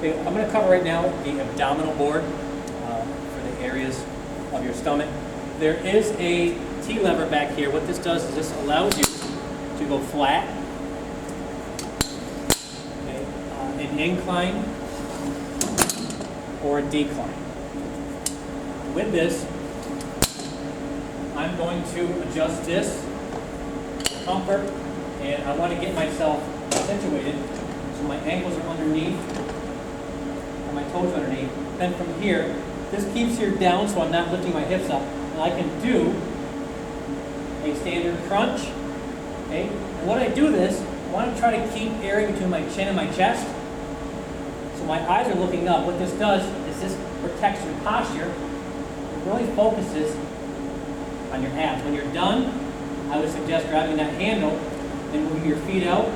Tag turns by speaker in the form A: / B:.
A: Okay, I'm going to cover right now the abdominal board for the areas of your stomach. There is a T-lever back here. What this does is this allows you to go flat, okay, an incline, or a decline. With this, I'm going to adjust this comfort, and I want to get myself situated so my ankles are underneath and my toes underneath. Then from here, this keeps here down so I'm not lifting my hips up. And I can do a standard crunch. Okay? And when I do this, I want to try to keep area between my chin and my chest. So my eyes are looking up. What this does is this protects your posture. It really focuses on your abs. When you're done, I would suggest grabbing that handle and moving your feet out